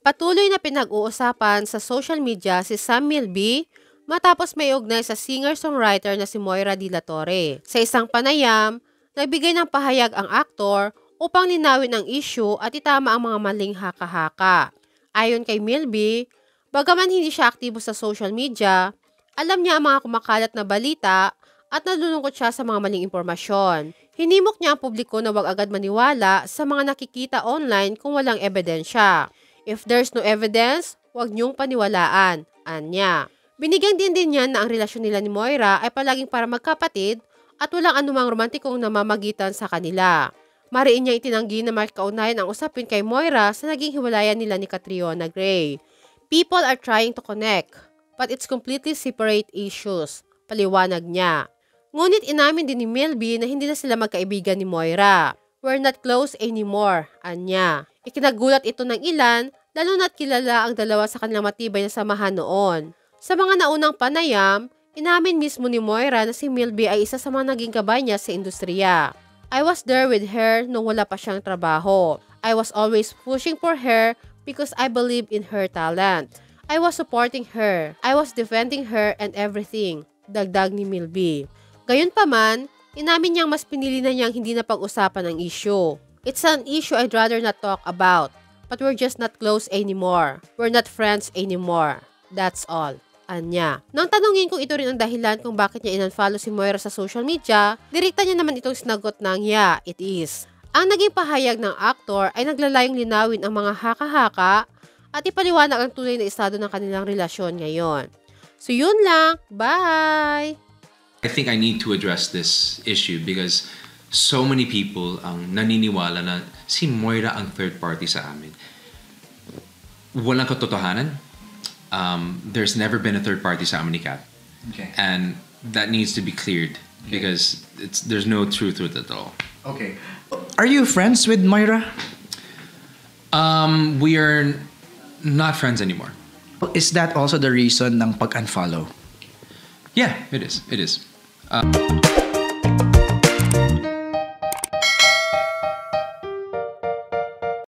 Patuloy na pinag-uusapan sa social media si Sam Milby matapos may ugnay sa singer-songwriter na si Moira De La Torre. Sa isang panayam, nagbigay ng pahayag ang aktor upang linawin ang issue at itama ang mga maling haka-haka. Ayon kay Milby, bagaman hindi siya aktibo sa social media, alam niya ang mga kumakalat na balita at nalulungkot siya sa mga maling impormasyon. Hinimok niya ang publiko na huwag agad maniwala sa mga nakikita online kung walang ebidensya. If there's no evidence, huwag niyong paniwalaan, anya. Binigyan din niya na ang relasyon nila ni Moira ay palaging para magkapatid at walang anumang romantikong namamagitan sa kanila. Mariin niya itinanggi na magkaunayan ang usapin kay Moira sa naging hiwalayan nila ni Catriona Gray. People are trying to connect, but it's completely separate issues, paliwanag niya. Ngunit inamin din ni Milby na hindi na sila magkaibigan ni Moira. We're not close anymore, anya. Ikinagulat ito ng ilan, lalo na't kilala ang dalawa sa kanilang matibay na samahan noon. Sa mga naunang panayam, inamin mismo ni Moira na si Milby ay isa sa mga naging gabay niya sa industriya. I was there with her nung wala pa siyang trabaho. I was always pushing for her because I believe in her talent. I was supporting her. I was defending her and everything, dagdag ni Milby. Gayunpaman, inamin niyang mas pinili na niyang hindi na pag-usapan ang issue. It's an issue I'd rather not talk about, but we're just not close anymore. We're not friends anymore. That's all. Anya. Nang tanungin kung ito rin ang dahilan kung bakit niya in-unfollow si Moira sa social media, direkta niya naman itong sinagot ng yeah, it is. Ang naging pahayag ng aktor ay naglalayong linawin ang mga haka-haka at ipaliwanag ang tunay na estado ng kanilang relasyon ngayon. So yun lang. Bye! I think I need to address this issue because so many people ang naniniwala na si Moira ang third party sa amin. Walang katotohanan. There's never been a third party sa amin ni Kat. Okay. And that needs to be cleared because there's no truth to it at all. Okay. Are you friends with Moira? We are not friends anymore. Is that also the reason ng pag-unfollow? Yeah, it is. It is.